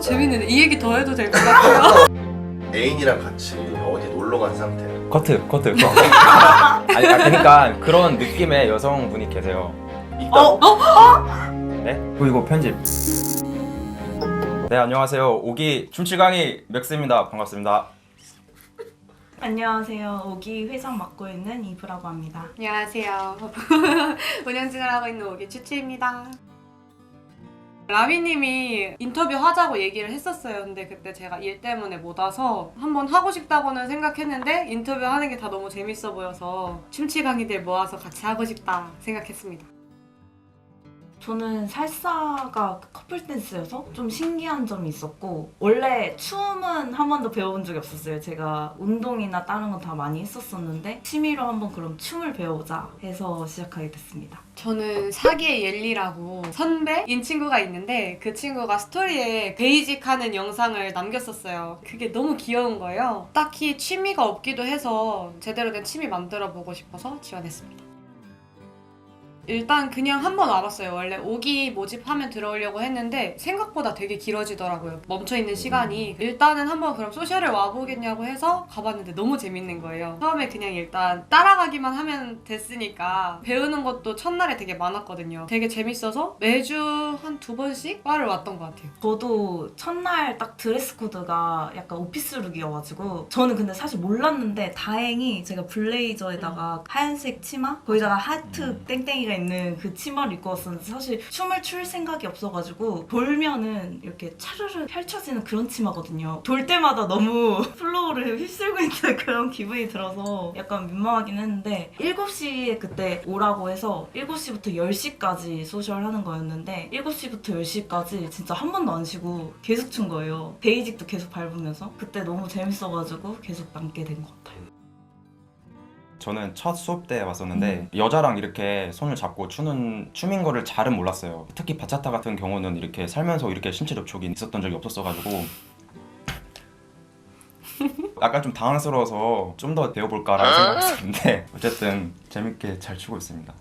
재밌는데 이 얘기 더 해도 될 것 같아요. 애인이랑 같이 어디 놀러 간 상태. 커트. 아니, 그러니까 그런 느낌의 여성분이 계세요. 있다고? 네? 이거 편집. 네, 안녕하세요. 오기 춤치강의 맥스입니다. 반갑습니다. 안녕하세요. 오기 회장 맡고 있는 이브라고 합니다. 안녕하세요. 운영진을 하고 있는 오기 추추입니다. 라미님이 인터뷰 하자고 얘기를 했었어요. 근데 그때 제가 일 때문에 못 와서 한번 하고 싶다고는 생각했는데 인터뷰 하는 게 다 너무 재밌어 보여서 춤치 강의들 모아서 같이 하고 싶다 생각했습니다. 저는 살사가 커플 댄스여서 좀 신기한 점이 있었고, 원래 춤은 한 번도 배워본 적이 없었어요. 제가 운동이나 다른 건 다 많이 했었었는데 취미로 한번 그럼 춤을 배워보자 해서 시작하게 됐습니다. 저는 사기의 옐리라고 선배인 친구가 있는데 그 친구가 스토리에 베이직 하는 영상을 남겼었어요. 그게 너무 귀여운 거예요. 딱히 취미가 없기도 해서 제대로 된 취미 만들어 보고 싶어서 지원했습니다. 일단 그냥 한번 와봤어요. 원래 오기 모집하면 들어오려고 했는데 생각보다 되게 길어지더라고요. 멈춰있는 시간이. 일단은 한번 그럼 소셜을 와보겠냐고 해서 가봤는데 너무 재밌는 거예요. 처음에 그냥 일단 따라가기만 하면 됐으니까 배우는 것도 첫날에 되게 많았거든요. 되게 재밌어서 매주 한 2번씩 과를 왔던 것 같아요. 저도 첫날 딱 드레스 코드가 약간 오피스룩이어가지고 저는 근데 사실 몰랐는데 다행히 제가 블레이저에다가 하얀색 치마 거기다가 하트 땡땡이가 있는 그 치마를 입고 왔었는데 사실 춤을 출 생각이 없어가지고 돌면은 이렇게 차르르 펼쳐지는 그런 치마거든요. 돌 때마다 너무 플로우를 휩쓸고 있는 그런 기분이 들어서 약간 민망하긴 했는데 7시에 그때 오라고 해서 7시부터 10시까지 소셜 하는 거였는데 7시부터 10시까지 진짜 한 번도 안 쉬고 계속 춘 거예요. 베이직도 계속 밟으면서 그때 너무 재밌어가지고 계속 남게 된 것 같아요. 저는 첫 수업 때 왔었는데 여자랑 이렇게 손을 잡고 추는 춤인 거를 잘은 몰랐어요. 특히 바차타 같은 경우는 이렇게 살면서 이렇게 신체 접촉이 있었던 적이 없었어가지고 약간 좀 당황스러워서 좀 더 배워볼까라는 생각했었는데 어쨌든 재밌게 잘 추고 있습니다.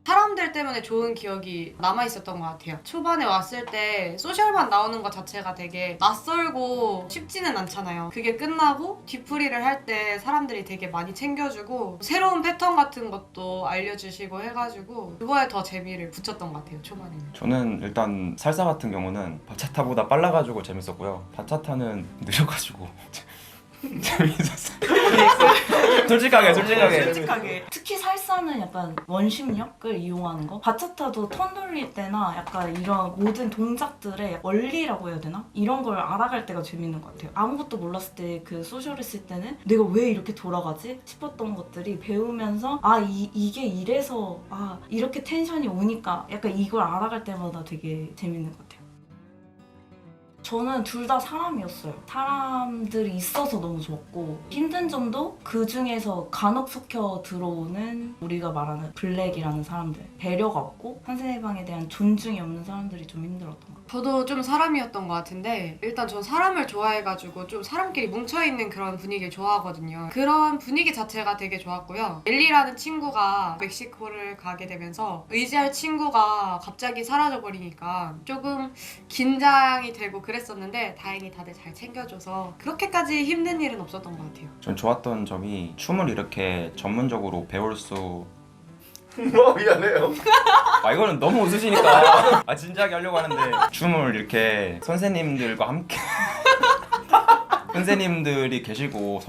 사람들 때문에 좋은 기억이 남아있었던 것 같아요. 초반에 왔을 때 소셜만 나오는 것 자체가 되게 낯설고 쉽지는 않잖아요. 그게 끝나고 뒤풀이를 할 때 사람들이 되게 많이 챙겨주고 새로운 패턴 같은 것도 알려주시고 해가지고 그거에 더 재미를 붙였던 것 같아요, 초반에는. 저는 일단 살사 같은 경우는 바차타보다 빨라가지고 재밌었고요. 바차타는 느려가지고 재밌었어요. 솔직하게. 특히 살사는 약간 원심력을 이용하는 거. 바차타도 턴 돌릴 때나 약간 이런 모든 동작들의 원리라고 해야 되나? 이런 걸 알아갈 때가 재밌는 것 같아요. 아무것도 몰랐을 때 그 소셜 했을 때는 내가 왜 이렇게 돌아가지? 싶었던 것들이 배우면서 이게 이래서 이렇게 텐션이 오니까 약간 이걸 알아갈 때마다 되게 재밌는 것 같아요. 저는 둘 다 사람이었어요. 사람들이 있어서 너무 좋았고 힘든 점도 그 중에서 간혹 섞여 들어오는 우리가 말하는 블랙이라는 사람들, 배려가 없고 상대방에 대한 존중이 없는 사람들이 좀 힘들었던 것 같아요. 저도 좀 사람이었던 것 같은데 일단 전 사람을 좋아해가지고 좀 사람끼리 뭉쳐있는 그런 분위기를 좋아하거든요. 그런 분위기 자체가 되게 좋았고요. 엘리라는 친구가 멕시코를 가게 되면서 의지할 친구가 갑자기 사라져버리니까 조금 긴장이 되고 그랬었는데 다행히 다들 잘 챙겨줘서 그렇게까지 힘든 일은 없었던 것 같아요. 전 좋았던 점이 춤을 이렇게 전문적으로 배울 수 미안해요. 이거는 너무 웃으시니까 진지하게 하려고 하는데 춤을 이렇게 선생님들과 함께 선생님들이 계시고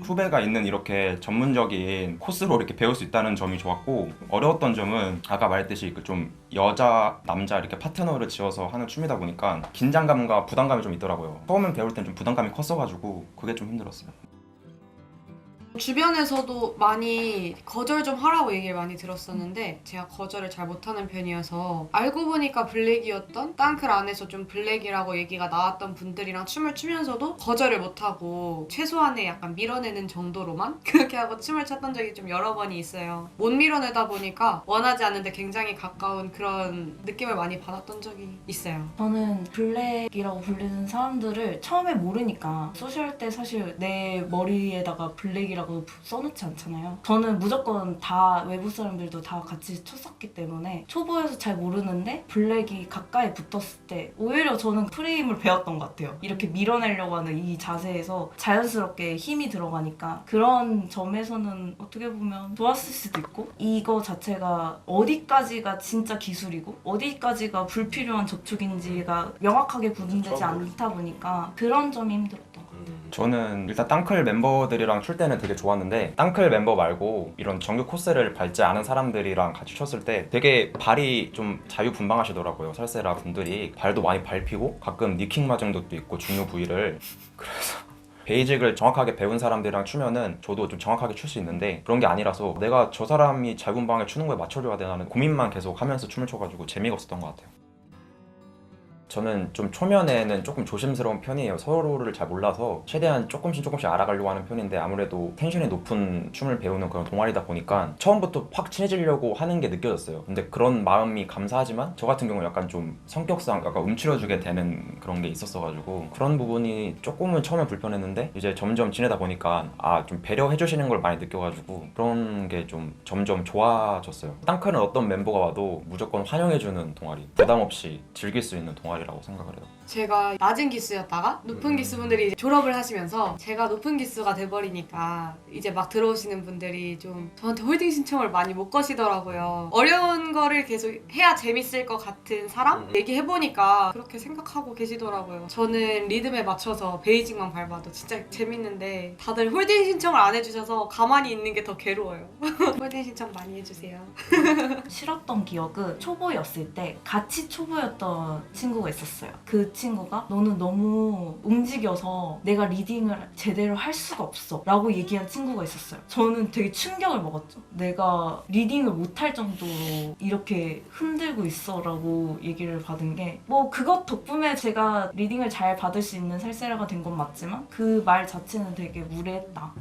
후배가 있는 이렇게 전문적인 코스로 이렇게 배울 수 있다는 점이 좋았고 어려웠던 점은 아까 말했듯이 그 좀 여자, 남자 이렇게 파트너를 지어서 하는 춤이다 보니까 긴장감과 부담감이 좀 있더라고요. 처음엔 배울 땐 좀 부담감이 컸어가지고 그게 좀 힘들었어요. 주변에서도 많이 거절 좀 하라고 얘기를 많이 들었었는데 제가 거절을 잘 못하는 편이어서 알고 보니까 블랙이었던 땅클 안에서 좀 블랙이라고 얘기가 나왔던 분들이랑 춤을 추면서도 거절을 못하고 최소한의 약간 밀어내는 정도로만 그렇게 하고 춤을 췄던 적이 좀 여러 번이 있어요. 못 밀어내다 보니까 원하지 않는데 굉장히 가까운 그런 느낌을 많이 받았던 적이 있어요. 저는 블랙이라고 불리는 사람들을 처음에 모르니까 소셜 때 사실 내 머리에다가 블랙이라고 블랙이라고 써놓지 않잖아요. 저는 무조건 다 외부 사람들도 다 같이 쳤었기 때문에 초보여서 잘 모르는데 블랙이 가까이 붙었을 때 오히려 저는 프레임을 배웠던 것 같아요. 이렇게 밀어내려고 하는 이 자세에서 자연스럽게 힘이 들어가니까 그런 점에서는 어떻게 보면 좋았을 수도 있고, 이거 자체가 어디까지가 진짜 기술이고 어디까지가 불필요한 접촉인지가 명확하게 구분되지 않다 보니까 그런 점이 힘들었던 것 같아요. 저는 일단 땅클 멤버들이랑 출 때는 되게 좋았는데 땅클 멤버 말고 이런 정규 코스를 밟지 않은 사람들이랑 같이 쳤을 때 되게 발이 좀 자유분방하시더라고요. 설세라 분들이 발도 많이 밟히고 가끔 니킹 맞은 적도 있고 중요 부위를. 그래서 베이직을 정확하게 배운 사람들이랑 추면은 저도 좀 정확하게 출 수 있는데 그런 게 아니라서 내가 저 사람이 자유분방하게 추는 거에 맞춰줘야 되나는 고민만 계속 하면서 춤을 춰가지고 재미가 없었던 것 같아요. 저는 좀 초면에는 조금 조심스러운 편이에요. 서로를 잘 몰라서 최대한 조금씩 알아가려고 하는 편인데 아무래도 텐션이 높은 춤을 배우는 그런 동아리다 보니까 처음부터 확 친해지려고 하는 게 느껴졌어요. 근데 그런 마음이 감사하지만 저 같은 경우는 약간 좀 성격상 약간 움츠러주게 되는 그런 게 있었어가지고 그런 부분이 조금은 처음에 불편했는데 이제 점점 지내다 보니까 좀 배려해 주시는 걸 많이 느껴가지고 그런 게 좀 점점 좋아졌어요. 땅클은 어떤 멤버가 와도 무조건 환영해주는 동아리, 부담 없이 즐길 수 있는 동아리 라고 생각을 해요. 제가 낮은 기수였다가 높은 기수분들이 이제 졸업을 하시면서 제가 높은 기수가 돼버리니까 이제 막 들어오시는 분들이 좀 저한테 홀딩 신청을 많이 못 거시더라고요. 어려운 거를 계속 해야 재밌을 것 같은 사람? 얘기해보니까 그렇게 생각하고 계시더라고요. 저는 리듬에 맞춰서 베이직만 밟아도 진짜 재밌는데 다들 홀딩 신청을 안 해주셔서 가만히 있는 게 더 괴로워요. 홀딩 신청 많이 해주세요. 싫었던 기억은 초보였을 때 같이 초보였던 친구가 있었어요. 그 친구가 너는 너무 움직여서 내가 리딩을 제대로 할 수가 없어 라고 얘기한 친구가 있었어요. 저는 되게 충격을 먹었죠. 내가 리딩을 못할 정도로 이렇게 흔들고 있어 라고 얘기를 받은 게 뭐 그것 덕분에 제가 리딩을 잘 받을 수 있는 살세라가 된 건 맞지만 그 말 자체는 되게 무례했다.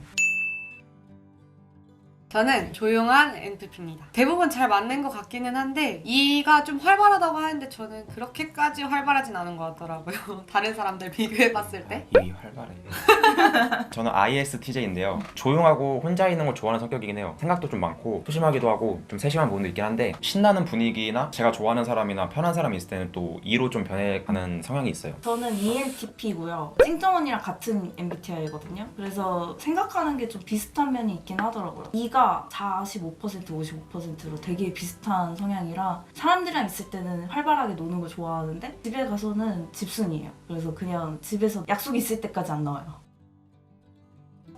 저는 조용한 NFP입니다. 대부분 잘 맞는 것 같기는 한데 이가 좀 활발하다고 하는데 저는 그렇게까지 활발하진 않은 것 같더라고요. 다른 사람들 비교해봤을 때. 입이 활발해. 저는 ISTJ인데요. 조용하고 혼자 있는 걸 좋아하는 성격이긴 해요. 생각도 좀 많고 소심하기도 하고 좀 세심한 부분도 있긴 한데 신나는 분위기나 제가 좋아하는 사람이나 편한 사람이 있을 때는 또 E로 좀 변해가는 성향이 있어요. 저는 ENTP고요. 찡정언니랑 같은 MBTI거든요. 그래서 생각하는 게 좀 비슷한 면이 있긴 하더라고요. E가 45% 55%로 되게 비슷한 성향이라 사람들이랑 있을 때는 활발하게 노는 걸 좋아하는데 집에 가서는 집순이에요. 그래서 그냥 집에서 약속 있을 때까지 안 나와요.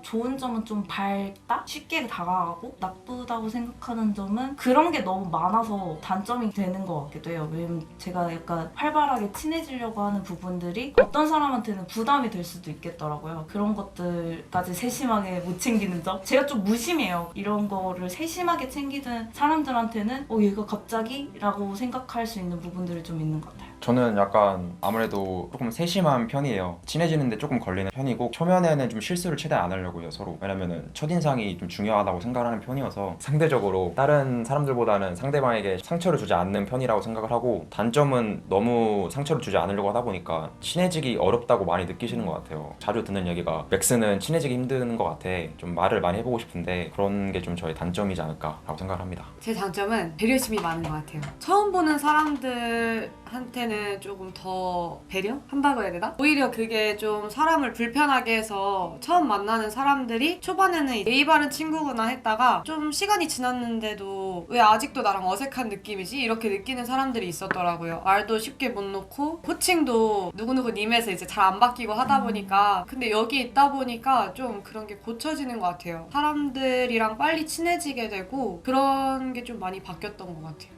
좋은 점은 좀 밝다? 쉽게 다가가고 나쁘다고 생각하는 점은 그런 게 너무 많아서 단점이 되는 것 같기도 해요. 왜냐면 제가 약간 활발하게 친해지려고 하는 부분들이 어떤 사람한테는 부담이 될 수도 있겠더라고요. 그런 것들까지 세심하게 못 챙기는 점? 제가 좀 무심해요. 이런 거를 세심하게 챙기는 사람들한테는 얘가 갑자기? 라고 생각할 수 있는 부분들이 좀 있는 것 같아요. 저는 약간 아무래도 조금 세심한 편이에요. 친해지는데 조금 걸리는 편이고 초면에는 좀 실수를 최대한 안 하려고요, 서로. 왜냐면은 첫인상이 좀 중요하다고 생각하는 편이어서 상대적으로 다른 사람들보다는 상대방에게 상처를 주지 않는 편이라고 생각을 하고 단점은 너무 상처를 주지 않으려고 하다 보니까 친해지기 어렵다고 많이 느끼시는 것 같아요. 자주 듣는 얘기가 맥스는 친해지기 힘든 것 같아. 좀 말을 많이 해보고 싶은데 그런 게 좀 저의 단점이지 않을까라고 생각을 합니다. 제 장점은 배려심이 많은 것 같아요. 처음 보는 사람들한테는 조금 더 배려한다고 해야 되나? 오히려 그게 좀 사람을 불편하게 해서 처음 만나는 사람들이 초반에는 예의 바른 친구구나 했다가 좀 시간이 지났는데도 왜 아직도 나랑 어색한 느낌이지? 이렇게 느끼는 사람들이 있었더라고요. 말도 쉽게 못 놓고 코칭도 누구누구 님에서 이제 잘 안 바뀌고 하다 보니까 근데 여기 있다 보니까 좀 그런 게 고쳐지는 것 같아요. 사람들이랑 빨리 친해지게 되고 그런 게 좀 많이 바뀌었던 것 같아요.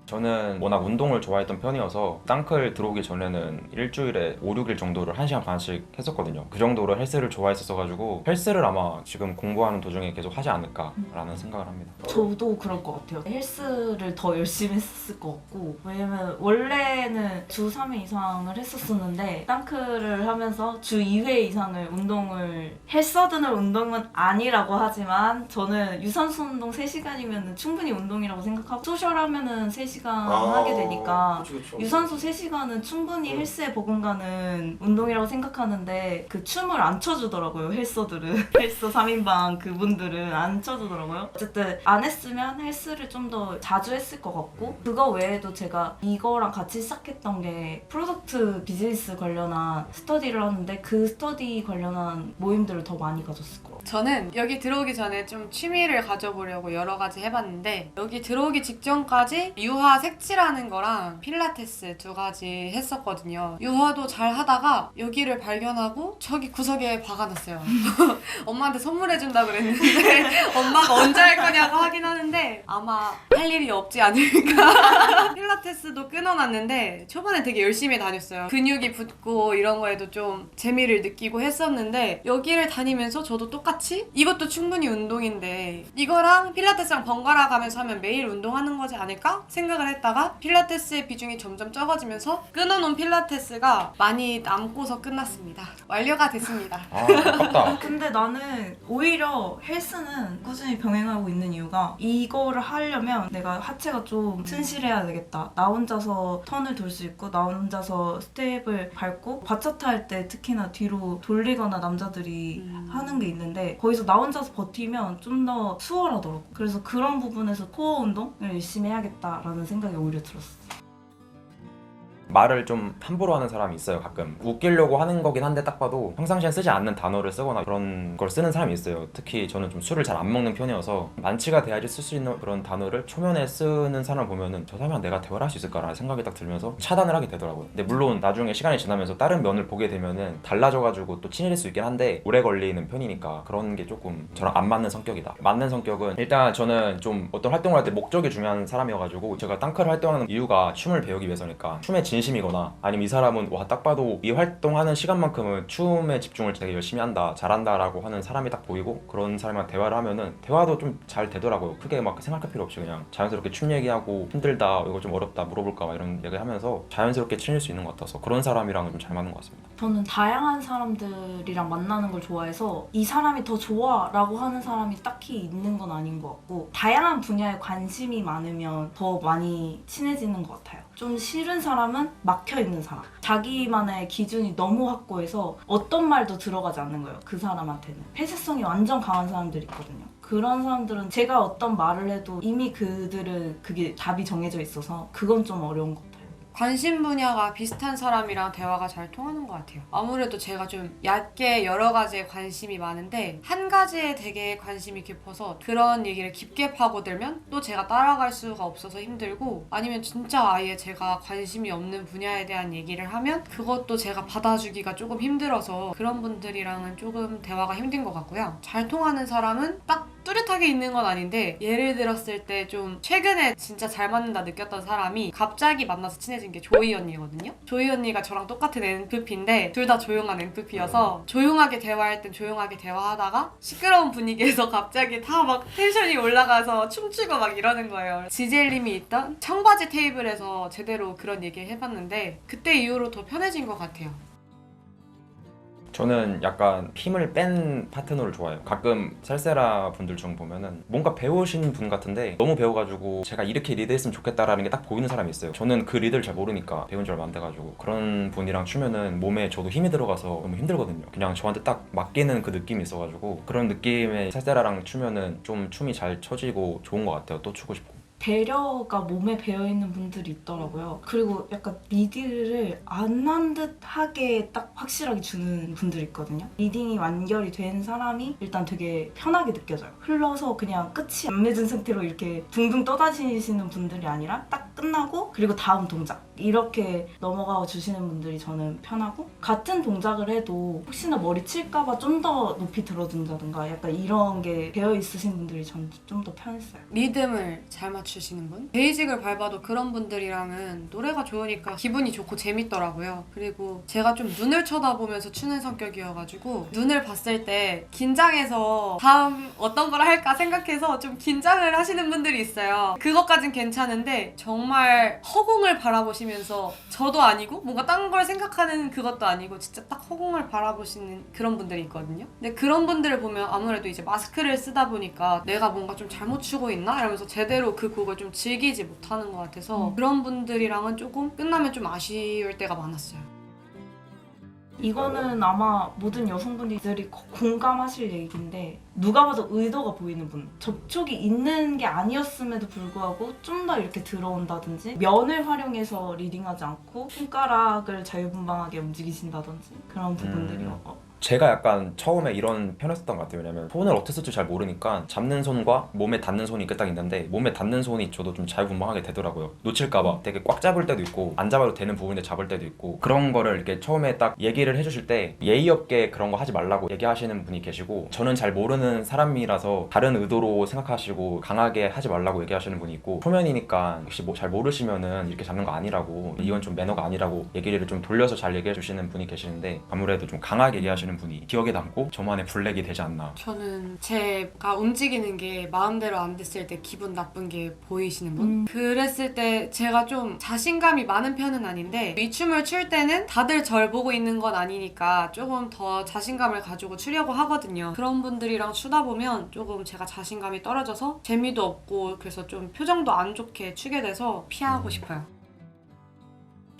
저는 워낙 운동을 좋아했던 편이어서 땅클 들어오기 전에는 일주일에 5, 6일 정도를 1시간 반씩 했었거든요. 그 정도로 헬스를 좋아했었어가지고 헬스를 아마 지금 공부하는 도중에 계속 하지 않을까라는 생각을 합니다. 저도 그럴 것 같아요. 헬스를 더 열심히 했을 것 같고 왜냐면 원래는 주 3회 이상을 했었었는데 땅클을 하면서 주 2회 이상을 운동을 헬스하드는 운동은 아니라고 하지만 저는 유산소 운동 3시간이면 충분히 운동이라고 생각하고 소셜하면은 3시간 3시간 하게 되니까 그쵸. 유산소 3시간은 충분히 헬스에 버금가는 운동이라고 생각하는데 그 춤을 안 춰주더라고요, 헬서들은. 헬서 3인방 그분들은 안 춰주더라고요. 어쨌든 안 했으면 헬스를 좀 더 자주 했을 것 같고, 그거 외에도 제가 이거랑 같이 시작했던 게 프로덕트 비즈니스 관련한 스터디를 하는데 그 스터디 관련한 모임들을 더 많이 가졌을 것 같아요. 저는 여기 들어오기 전에 좀 취미를 가져보려고 여러 가지 해봤는데 여기 들어오기 직전까지 유화 색칠하는 거랑 필라테스 2가지 했었거든요. 유화도 잘 하다가 여기를 발견하고 저기 구석에 박아놨어요. 엄마한테 선물해준다 그랬는데 엄마가 언제 할 거냐고 하긴 하는데 아마 할 일이 없지 않을까. 필라테스도 끊어놨는데 초반에 되게 열심히 다녔어요. 근육이 붙고 이런 거에도 좀 재미를 느끼고 했었는데 여기를 다니면서 저도 똑같이 이것도 충분히 운동인데 이거랑 필라테스랑 번갈아 가면서 하면 매일 운동하는 거지 않을까 생각을 했다가 필라테스의 비중이 점점 적어지면서 끊어놓은 필라테스가 많이 남고서 끝났습니다. 완료가 됐습니다. 아, 아깝다. 근데 나는 오히려 헬스는 꾸준히 병행하고 있는 이유가 이거를 하려면 내가 하체가 좀 튼실해야 되겠다. 나 혼자서 턴을 돌 수 있고 나 혼자서 스텝을 밟고 바차타 할 때 특히나 뒤로 돌리거나 남자들이 하는 게 있는데 거기서 나 혼자서 버티면 좀 더 수월하더라고. 그래서 그런 부분에서 코어 운동을 열심히 해야겠다라는 생각이 오히려 들었어. 말을 좀 함부로 하는 사람이 있어요. 가끔 웃기려고 하는 거긴 한데 딱 봐도 평상시에 쓰지 않는 단어를 쓰거나 그런 걸 쓰는 사람이 있어요. 특히 저는 좀 술을 잘 안 먹는 편이어서 만취가 돼야지 쓸 수 있는 그런 단어를 초면에 쓰는 사람을 보면은 저 사람이랑 내가 대화를 할 수 있을까라는 생각이 딱 들면서 차단을 하게 되더라고요. 근데 물론 나중에 시간이 지나면서 다른 면을 보게 되면은 달라져가지고 또 친해질 수 있긴 한데 오래 걸리는 편이니까 그런 게 조금 저랑 안 맞는 성격이다. 맞는 성격은 일단 저는 좀 어떤 활동을 할 때 목적이 중요한 사람이어가지고 제가 딴크를 활동하는 이유가 춤을 배우기 위해서니까 춤에 진심이거나 아니면 이 사람은 와 딱 봐도 이 활동하는 시간만큼은 춤에 집중을 되게 열심히 한다 잘한다 라고 하는 사람이 딱 보이고 그런 사람이랑 대화를 하면은 대화도 좀 잘 되더라고요. 크게 막 생각할 필요 없이 그냥 자연스럽게 춤 얘기하고 힘들다 이거 좀 어렵다 물어볼까 막 이런 얘기 하면서 자연스럽게 친해질 수 있는 것 같아서 그런 사람이랑 좀 잘 맞는 것 같습니다. 저는 다양한 사람들이랑 만나는 걸 좋아해서 이 사람이 더 좋아 라고 하는 사람이 딱히 있는 건 아닌 것 같고 다양한 분야에 관심이 많으면 더 많이 친해지는 것 같아요. 좀 싫은 사람은 막혀있는 사람. 자기만의 기준이 너무 확고해서 어떤 말도 들어가지 않는 거예요. 그 사람한테는. 폐쇄성이 완전 강한 사람들이 있거든요. 그런 사람들은 제가 어떤 말을 해도 이미 그들은 그게 답이 정해져 있어서 그건 좀 어려운 것 같아요. 관심 분야가 비슷한 사람이랑 대화가 잘 통하는 것 같아요. 아무래도 제가 좀 얕게 여러 가지에 관심이 많은데 한 가지에 되게 관심이 깊어서 그런 얘기를 깊게 파고들면 또 제가 따라갈 수가 없어서 힘들고 아니면 진짜 아예 제가 관심이 없는 분야에 대한 얘기를 하면 그것도 제가 받아주기가 조금 힘들어서 그런 분들이랑은 조금 대화가 힘든 것 같고요. 잘 통하는 사람은 딱 뚜렷하게 있는 건 아닌데 예를 들었을 때 좀 최근에 진짜 잘 맞는다 느꼈던 사람이 갑자기 만나서 친해진 게 조이 언니거든요. 조이 언니가 저랑 똑같은 NFP인데 둘 다 조용한 NFP여서 조용하게 대화할 땐 조용하게 대화하다가 시끄러운 분위기에서 갑자기 다 막 텐션이 올라가서 춤추고 막 이러는 거예요. 지젤님이 있던 청바지 테이블에서 제대로 그런 얘기를 해봤는데 그때 이후로 더 편해진 것 같아요. 저는 약간 힘을 뺀 파트너를 좋아해요. 가끔 셀세라 분들 중 보면은 뭔가 배우신 분 같은데 너무 배워가지고 제가 이렇게 리드했으면 좋겠다라는 게 딱 보이는 사람이 있어요. 저는 그 리드를 잘 모르니까 배운 지 얼마 안 돼가지고 그런 분이랑 추면은 몸에 저도 힘이 들어가서 너무 힘들거든요. 그냥 저한테 딱 맡기는 그 느낌이 있어가지고 그런 느낌의 셀세라랑 추면은 좀 춤이 잘 쳐지고 좋은 것 같아요. 또 추고 싶고. 배려가 몸에 배어있는 분들이 있더라고요. 그리고 약간 리드를 안 한 듯하게 딱 확실하게 주는 분들이 있거든요. 리딩이 완결이 된 사람이 일단 되게 편하게 느껴져요. 흘러서 그냥 끝이 안 맺은 상태로 이렇게 둥둥 떠다니시는 분들이 아니라 딱 끝나고 그리고 다음 동작 이렇게 넘어가 주시는 분들이 저는 편하고 같은 동작을 해도 혹시나 머리 칠까봐 좀 더 높이 들어준다든가 약간 이런 게 배어 있으신 분들이 저는 좀 더 편했어요. 리듬을 잘 맞추시는 분? 베이직을 밟아도 그런 분들이랑은 노래가 좋으니까 기분이 좋고 재밌더라고요. 그리고 제가 좀 눈을 쳐다보면서 추는 성격이어가지고 눈을 봤을 때 긴장해서 다음 어떤 걸 할까 생각해서 좀 긴장을 하시는 분들이 있어요. 그것까진 괜찮은데 정말 허공을 바라보시면서 저도 아니고 뭔가 딴 걸 생각하는 그것도 아니고 진짜 딱 허공을 바라보시는 그런 분들이 있거든요. 근데 그런 분들을 보면 아무래도 이제 마스크를 쓰다 보니까 내가 뭔가 좀 잘못 추고 있나? 이러면서 제대로 그 교육을 좀 즐기지 못하는 것 같아서 그런 분들이랑은 조금 끝나면 좀 아쉬울 때가 많았어요. 이거는 아마 모든 여성분들이 공감하실 얘기인데 누가 봐도 의도가 보이는 분, 접촉이 있는 게 아니었음에도 불구하고 좀 더 이렇게 들어온다든지 면을 활용해서 리딩하지 않고 손가락을 자유분방하게 움직이신다든지 그런 부분들이 제가 약간 처음에 이런 편이었던 것 같아요. 왜냐면 손을 어떻게 쓸지 잘 모르니까 잡는 손과 몸에 닿는 손이 딱 있는데 몸에 닿는 손이 저도 좀 자유분방하게 되더라고요. 놓칠까봐 되게 꽉 잡을 때도 있고 안 잡아도 되는 부분에 잡을 때도 있고 그런 거를 이렇게 처음에 딱 얘기를 해주실 때 예의 없게 그런 거 하지 말라고 얘기하시는 분이 계시고 저는 잘 모르는 사람이라서 다른 의도로 생각하시고 강하게 하지 말라고 얘기하시는 분이 있고 초면이니까 혹시 뭐 잘 모르시면은 이렇게 잡는 거 아니라고 이건 좀 매너가 아니라고 얘기를 좀 돌려서 잘 얘기해 주시는 분이 계시는데 아무래도 좀 강하게 얘기하시는 분이 기억에 남고 저만의 블랙이 되지 않나. 저는 제가 움직이는 게 마음대로 안 됐을 때 기분 나쁜 게 보이시는 분? 그랬을 때 제가 좀 자신감이 많은 편은 아닌데 이 춤을 출 때는 다들 절 보고 있는 건 아니니까 조금 더 자신감을 가지고 추려고 하거든요. 그런 분들이랑 추다 보면 조금 제가 자신감이 떨어져서 재미도 없고 그래서 좀 표정도 안 좋게 추게 돼서 피하고 싶어요.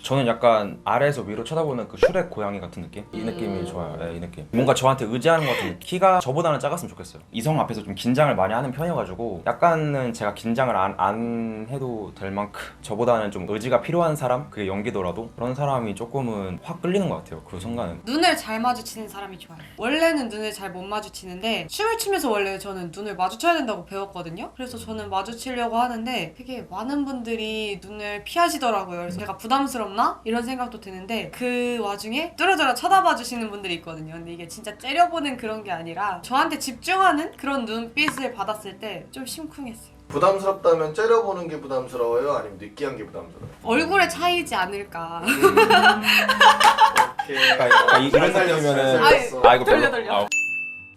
저는 약간 아래에서 위로 쳐다보는 그 슈렉 고양이 같은 느낌? 이 느낌이 좋아요. 네, 이 느낌. 뭔가 저한테 의지하는 것 같은 키가 저보다는 작았으면 좋겠어요. 이성 앞에서 좀 긴장을 많이 하는 편이어가지고 약간은 제가 긴장을 안 해도 될 만큼 저보다는 좀 의지가 필요한 사람? 그게 연기더라도 그런 사람이 조금은 확 끌리는 것 같아요. 그 순간은. 눈을 잘 마주치는 사람이 좋아요. 원래는 눈을 잘 못 마주치는데 춤을 추면서 원래 저는 눈을 마주쳐야 된다고 배웠거든요. 그래서 저는 마주치려고 하는데 되게 많은 분들이 눈을 피하시더라고요. 그래서 제가 부담스럽나? 이런 생각도 드는데 그 와중에 뚫어져라 쳐다봐 주시는 분들이 있거든요. 근데 이게 진짜 째려보는 그런 게 아니라 저한테 집중하는 그런 눈빛을 받았을 때 좀 심쿵했어요. 부담스럽다면 째려보는 게 부담스러워요? 아니면 느끼한 게 부담스러워요? 얼굴의 차이지 않을까. 오케이. 이런 살려면은 살렸어. 이거 돌려, 별로. 돌려.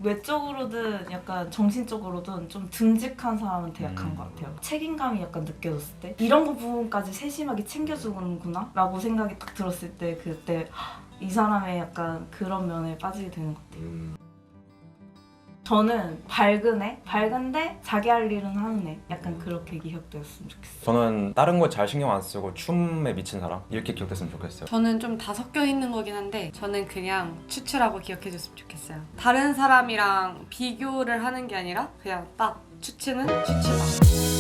외적으로든 약간 정신적으로든 좀 듬직한 사람한테 약한 것 같아요. 책임감이 약간 느껴졌을 때 이런 부분까지 세심하게 챙겨주는구나 라고 생각이 딱 들었을 때 그때 이 사람의 약간 그런 면에 빠지게 되는 것 같아요. 저는 밝은 애? 밝은데 자기 할 일은 하는 애. 약간 그렇게 기억되었으면 좋겠어요. 저는 다른 거 잘 신경 안 쓰고 춤에 미친 사람? 이렇게 기억됐으면 좋겠어요. 저는 좀 다 섞여 있는 거긴 한데 저는 그냥 추추라고 기억해 줬으면 좋겠어요. 다른 사람이랑 비교를 하는 게 아니라 그냥 딱 추추는 추추다.